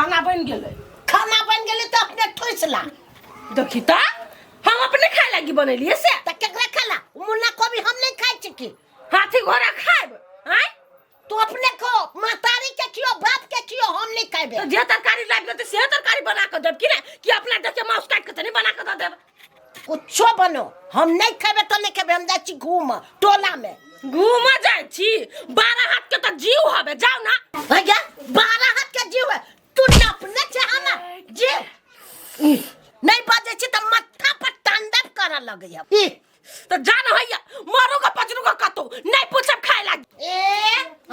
खाना बन गेले तो अपने ठोसला देखी त हम अपने खाए लगी बनलिए से त केकरा खाला मुन्ना को भी हम नहीं खाई छिकी हाथी घोड़ा खाएब हैं तू अपने को मातारी के कियो बाप के कियो हम नहीं खाएबे तो जे तरकारी लाग देते से तरकारी बना के देब कि ना कि अपना देख के मांस काट के त नहीं बना के दे देब कुछो बनो हम नहीं खाएबे तो नहीं खाएबे हम जाई छी घूम टोला में घूम जाय छी 12 हाथ के त जीव हबे जाओ ना भैया 12 हाथ के जीव है तू अपने से हम जी नहीं बाजे छी त मत्था पर तांडव कर लगे है तो जान भैया मारो का पचरू का कतो नहीं पूछब खाए लागी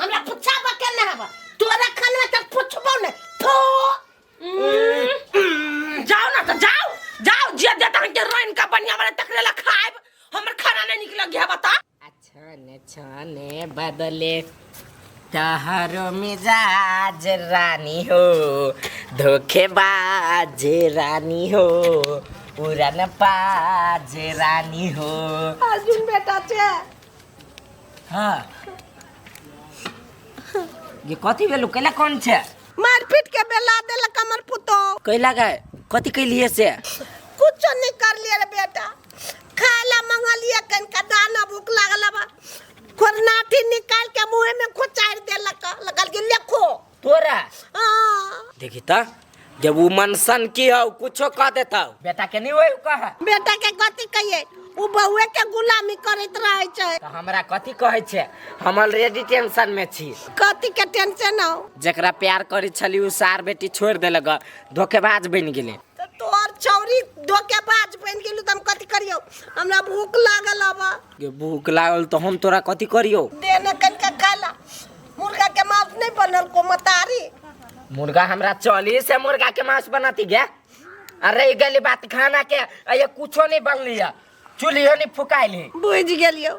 हमरा पूछब के न हबा तोरा खाना त पूछबो न थो जाओ ना तो जाओ जे देता के रोइन का बढ़िया वाला तकरेला खाएब हमर खाना नहीं निकल गया बता छने छने बदले तहरो मिजाज रानी हो धोखेबाज रानी हो उड़न बाज रानी हो अर्जुन बेटा छे हाँ ये कथी भेलु कैला कौन छे मारपीट के बेला देला कमर पुतो कैला गए कथी कैलिए से कुछ नहीं कर लिए रे बेटा खाला मंगलिए कन का दाना भूख लागला बा खोरनाठी निकाल के मुंह में खुचार देलक लगल के लेखो तोरा हां देखी त जब वो मनसन की हो कुछो कह देता बेटा के नहीं होई कह बेटा के गति कहिए उ बहुए के गुलामी करत रहै छै त हमरा कथी कहै छे हम ऑलरेडी टेंशन में छी कथी के टेंशन हो जकरा प्यार करी छली उ सार बेटी छोड़ देलक धोखेबाज बन गेले तो तोर छौरी धोखेबाज बन गेलु त हम कथी करियो हमरा भूख लागल बा ये भूख लागल तो हम तोरा कथी करियो देने कन का खाला मुर्गा के मांस नहीं बनल को मतारी मुर्गा हमरा चली से मुर्गा के मांस बनाती गे अरे गली बात खाना के ये कुछो नहीं बनली है चूल्ही नहीं फुकाइली बुझ गेलियो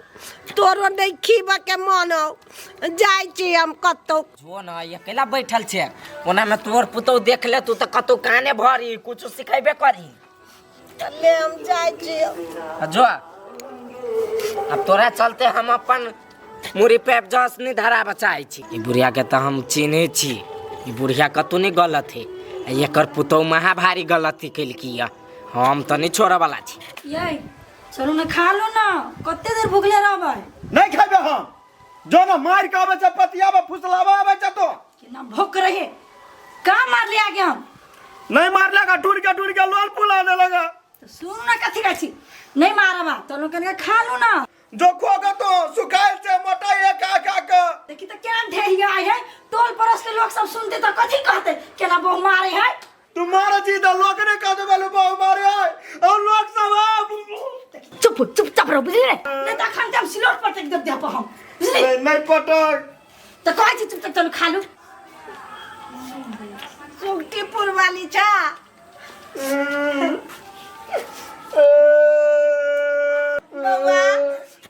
तोरो नहीं खीबा के मन हो जाय छी हम कतो जो ना ये केला बैठल छे ओना में तोर पुतौ देख ले तू त कतो काने भरी कुछ सिखाइबे करी ले हम जाय छी जो अब तोरा चलते हम अपन मुरी पेप जस नहीं धरा बचाई छी ई बुढ़िया के त हम चिन्हे छी ई बुढ़िया कतो नहीं गलत है एकर पुतौ महा भारी गलती कैलकी है हम त नहीं छोड़े वाला छी ये चलो ना खा लो ना कते देर भूखले रहबै नहीं खाबे हम जो ना मार के आवे छ पतियाबे फुसलावा आवे छ तो कि ना भूख रहे का मार लिया के हम नहीं मार लगा टूट के लोल पुला दे लगा तो सुन ना कथी कहै छी नहीं मारबा तो लोग के खा लो ना जो खोगा तो सुखाइल से मोटा ये का के देखी तो क्या ढेरिया आए है टोल पड़ोस के लोग सब सुनते तो कथी कहते केना बहु मारे है तुम्हारा चीज लोग ने कह दे वाले बहु मारे है और लोग सब चुप रहो बुझले नहीं तो खान हम सिलोट पर तक दे हम बुझले नहीं पटक तो कहै छी चुप चलो खा लो सुक्तिपुर वाली छा बाबा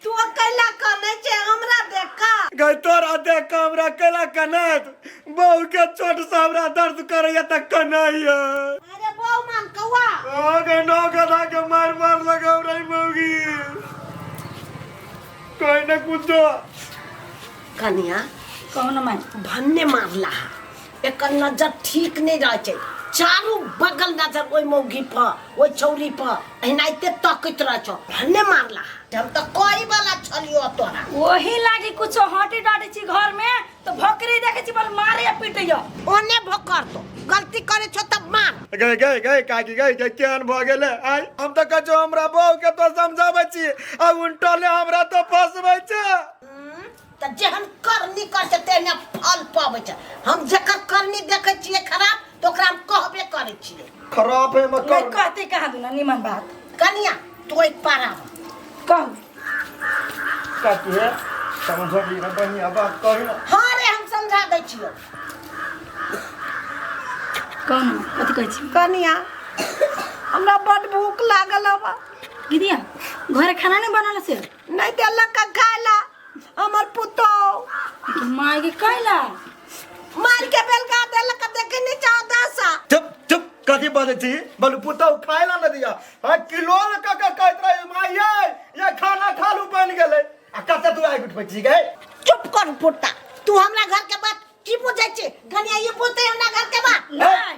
तू अकेला करने छे हमरा देखा गई तोरा देख के हमरा केला कनत बहु के छोट सा हमरा दर्द करैया त कन्हैया अरे बहु मान कौआ ओ गई नो गधा के मार लगा रही मौगी कोई न कुछ कन्या कौन मैं भन्ने मारला एक नजर ठीक नहीं रह छै चारों बगल नजर ओई मौगी पर ओई छौरी पर एनाइते तकत रह छ भन्ने मारला हम तो कोई वाला छलियो तोरा वही लागी कुछ हटी डाटी छी घर में तो भोकरी देखे छी बल मारे पिटैया ओने भोकर तो गलती करे छ तब मार गई काकी गई केहन भ गेले आई हम त कछो हमरा बहू के तो समझाबै छी आ उल्टले हमरा तो फसबै छै त जेहन करनी करते तेने फल पाबै छै हम जकर करनी देखै छियै खराब तो ओकरा हम कहबे करै छियै खराब है नहीं मकर कहते कहा दूं ना निमन बात कन्या तू एक पारा कह काकी है समझो भी ना बढ़िया बात कही ना हां रे हम समझा दै छियो कौन कथी कहै छी कन्या हमरा बड भूख लागल बा दीदिया घर खाना नहीं बनल से नहीं देलक का खाइला हमर पुतो माय के कहला मार के बेलगा देलक देखे नहीं चाह दासा चुप कथी बोले छी बोलू पुतो खाइला न दिया आ किलो का कहत रही माई ये खाना खालू बन गेले आ कते तू आइ उठ छी गए चुप कर पुता तू हमरा घर के बात की पूछै छी कन्या ये पूछते हमरा घर के बात नहीं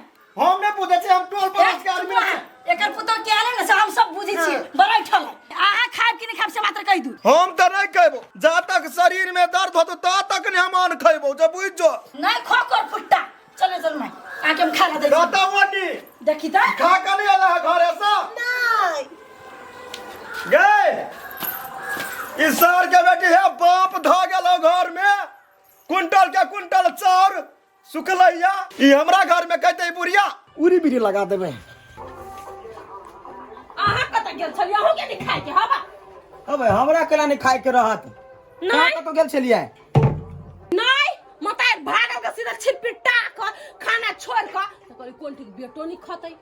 एकर पुतो के आले न से हम सब बुझी छी बैठल आहा खाब कि नहीं खाब से मात्र कहि दू हम तो नहीं खेबो जा तक शरीर में दर्द होतो ता तक नहीं हम अन्न खेबो जे बुझ जो नहीं खोकर फुट्टा चले चल मैं आके हम खा दे कहता वनी देखी त खा के नहीं आला घर ऐसा नहीं गए इस सार के बेटी है बाप धा गेलो घर में कुंटल के कुंटल चाउर सुखलैया ई हमरा घर में कहते बुढ़िया उरी बिरी लगा देबे आहा कत गेल छलिया हो के नहीं खाए के हवा अबे हमरा केला नहीं खाए के रहत नहीं कत गेल छलिए नहीं मतार भागल के सीधा छिपिटा क खाना छोड़ क तो कहली कोन ठीक बेटो नहीं खतै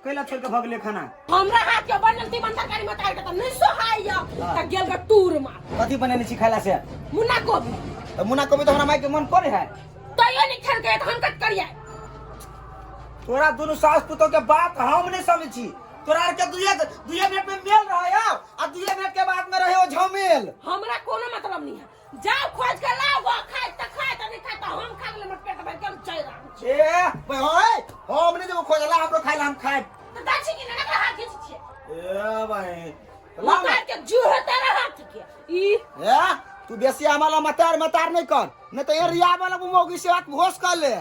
केला छोड़ के भगले खाना हमरा हाथ के बनल तीमन तरकारी मतार के त नहीं सोहाइया त गेल ग टूर मा कथी बनेने छी खाइला से मुन्ना गोभी मुन्ना कभी तो हमरा माई के मन करे है तैयो नहीं खेल के त हम कट करिया तोरा दोनों सास पुतो के बात हम नहीं समझी तोरा के दुए मिनट में मेल रहा है और 2 मिनट के बाद में रहे हो झमेल हमरा कोनो मतलब नहीं है जाओ खोज के लाओ वो खाए त नहीं खाए त हम खा ले मत पेट भर के हम चल रहा ए भाई होय हम नहीं जब खोजला हमरो खाइला हम खाए त दाची की ना हाथ खींच छे ए भाई मतार के जू है तेरा हाथ के ई ए तू बेसी हमारा मतार नहीं कर नहीं तो ये रिया वाला मोगी से बात घोष कर ले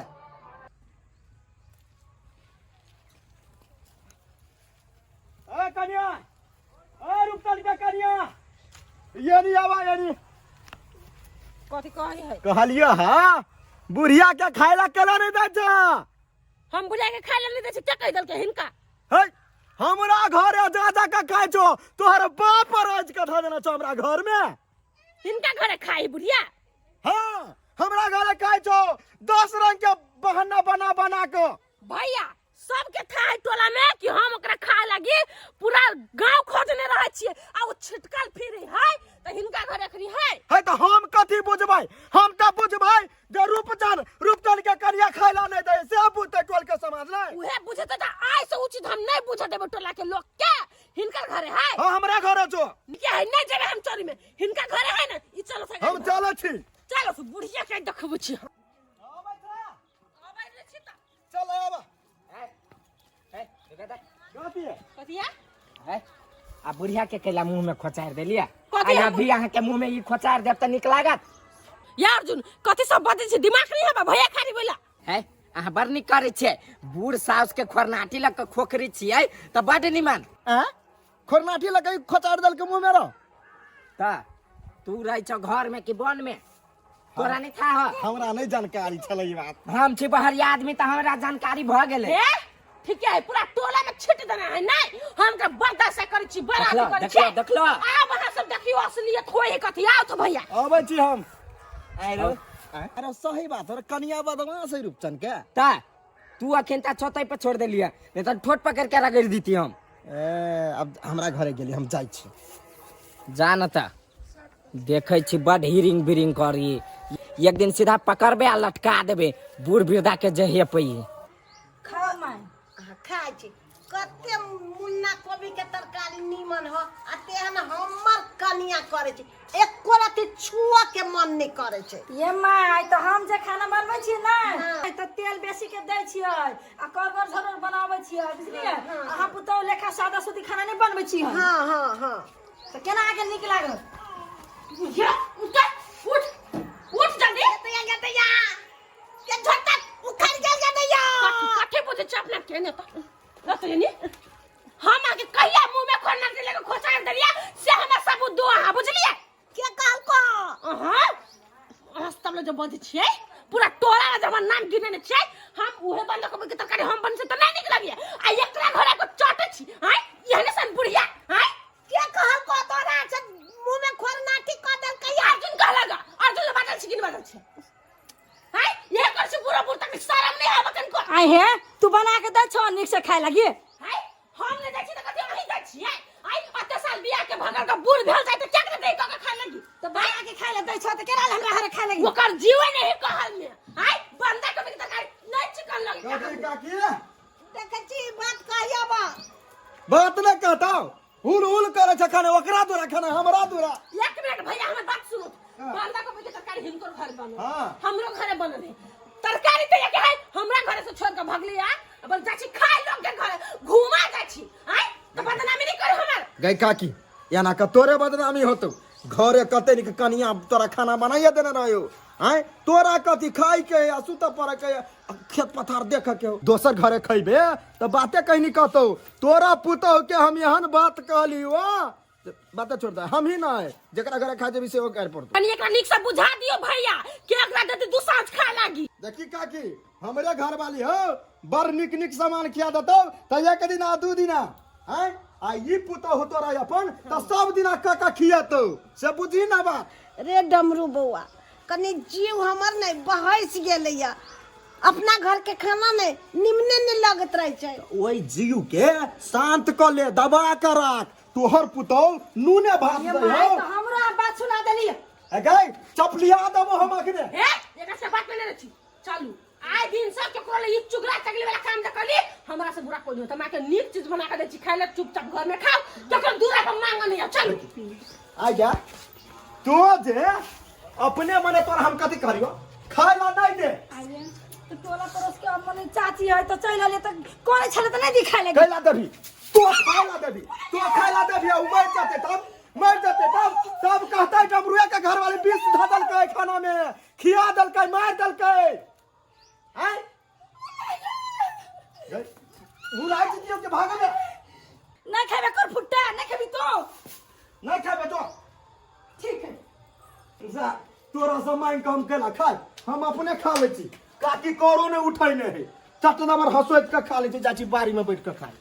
ए कन्या ए रुपतल के कन्या ये नहीं आवा ये नहीं कथि कहै है कहलियो हां बुढ़िया के खाइला केला नहीं दै छ हम बुझा के खाए ले नहीं दे छै क्या कह दल के हिनका हे हमरा घर है जा के खाइ छो तोहर बाप रोज के ध देना छ हमरा घर में हिनका घरे खाई बुढ़िया हां हमरा घरे खाइ छो 10 रंग के बहाना बना के भैया सबके था है टोला में कि हम ओकरा खाए लगी पूरा गांव खोजने रहे छिए आ वो छिटकल फिरी है त हिनका घरे खरी है तो हम कथी बुझबै हम त बुझबै जे रूपचन के करिया खाइला नहीं दे से बुझते टोल के समाज ले उहे बुझते त आइ से उचित हम नहीं बुझ देबे टोला के लोग के हिनका घरे है हां हमरा घरे छो क्या है नहीं जेबे हम चोरी में हिनका घरे है ना ई चलो से हम चलै छी चलो से बुढ़िया के देखबो छी आबै रे छी त चल आबा कथी कथिया है आ बुढ़िया के केला मुंह में खोचार देलिया कथी आ अभी अहाँ के मुंह में ई खोचार देब त निक लागत यार अर्जुन कथि सब बाते छै दिमाग नहीं है भैया खाली बोला है अहाँ बड़ निक करे छे बूढ़ साउस के खोरनाटी लग के खोखरी छियै त बड निमन खोरनाठी लगे खोचार दल के मुंह में रहो त तू रह छ घर में कि वन में तोरा नहीं था हमरा नहीं जानकारी छले ई बात हम छी बहरिया आदमी त हमरा जानकारी भ गेले ए ठीक है पूरा टोला में छिट देना है नहीं हम के बर्दाश्त करै छी बड़ा करै छी देखलो आब अहाँ सब देखियो असलियत होय कथि आओ तो भैया आबै छी हम आरो अरे सही बात है कनिया बदमाश है रूपचन के ता तू अखन ता छोतै पे छोड़ देलिया नहीं त ठोट पकड़ के रगड़ दीती हम अब हमरा घरे गेली हम जाई छी जानता देखे छी बड हिरिंग बिरिंग करी एक दिन सीधा पकड़बे आ लटका देबे बूढ़ वृद्धा के जहे पई खाओ मैं खाइ छी कते मुन्ना कोबी के तरकारी नीमन हो आ तेहन हमर कनिया करे छी एको राती छुआ के मन नहीं करे छै ये माय तो हम जे खाना बनबै छी ना तो तेल बेसी के दै छियै आ करगर झरोर बनाबै छियै बुझलियै अहाँ पुतौ लेखा सादा सुदी खाना नहीं बनबै छी हम हां तो केना आके नीक लागत बुझिया उठ जल्दी तैया के झटका उखड़ गेल जदैया कथि बुझे छ अपना केने त रतनी हम आके कहिया मुंह में खोलना के लेके खोचार दरिया से हमरा सबूत दो अहाँ बुझलिए के कहल को अहाँ सब लोग जो बंद छिए पूरा टोला में जब नाम गिने ने छै हम उहे बंद को के तरकारी हम बन से त नहीं निक लगिए आ एकरा घरे को चटे छी हां यहने सन बुढ़िया हां के कहल को तोरा से मुंह में खोरनाठी क देल कहिया अर्जुन कहलगा अर्जुन बादल छी कि बादल छी हां ये कर से पूरा पूरा तक शर्म नहीं आवे कन को आई है तू बना के दे छो निक से खाए लगी हां हम ने देखी त कथि अही दै छियै आई अते साल बियाह के भगल का बूढ़ भेल जाय त क्या करे दे क खाए लगी तो बना के खाए ले दे छो त केना हमरा घरे खाए लगी ओकर जीवन नहीं कहल में हां बंदा के तरकारी नहीं चिकन लगी काकी देखे छी बात कहिया बा बात न कहता हुल करे छ खाना ओकरा दूरा खाना हमरा दूरा एक मिनट भैया हमर बात सुनो बंदा को तरकारी हिनको घर बनो हां हमरो घरे बनले तरकारी त एक है हमरा घरे से छोड़ के भगली आ अब जाची खाए लोग के घरे घुमा जाची हां गई काकी एना का तोरे बदनामी होतो घरे कते निक कनिया तोरा खाना बनाइए देने रहो आय तोरा कथी खाई के या सुत पर के खेत पथार देख के दोसर घरे खइबे तो बातें कहीं नहीं कहतो तोरा पुतो के हम यहन बात कहली हो बातें छोड़ दे हम ही ना है जकरा घरे खा जेबी से ओ कर पड़तो कनी एकरा निक से बुझा दियो भैया कि एकरा देते दू सांझ खा लागी। देखी काकी हमरे घर वाली हो बड़ निक निक सामान खिया देतो त एक दिन आ दू दिन आय आ ई पुतो होतो रह अपन त सब दिन का खियातो से बुझी ना बात। रे डमरू बउआ कनी जीव हमर नहीं बहस गेलैया अपना घर के खाना नहीं निमने नहीं लगत रहे छै ओई जीव के शांत क ले दबा के राख तोहर पुतो नूने भात दे हो तो हमरा बात सुना देली ए गई चपलिया दबो हम अखने ए एकरा से बात नहीं छी चलू आइ दिन सब के कोले ई चुगला चगली वाला काम द कली हमरा से बुरा कोई नहीं त माके नीक चीज बना के दे छी खाइ ले चुपचाप घर में खाओ तकर दूरा पर मांग नहीं चल आ जा तो जे अपने मने तोर हम कथि करियो खाइ ला नहीं दे तो टोला पड़ोस के अपन चाची है तो चल ले तो कोने छले तो नहीं दिखाई ले कैला देबी तो खाइला देबी मर जाते तब कहता है डमरुआ के घर वाले विष ध दलकै खाना में खिया दलकै मार दलकै हैं बुलाई जियो के भागे में नहीं खाबे कर फुट्टा नहीं खाबी तो नहीं खाबे तो ठीक है जा तोरा समय कम केला खाय हम अपने खा ले छी काकी करो ने उठाई नहीं चटना पर हंसोत के खा ले छी जाची बारी में बैठ के खाय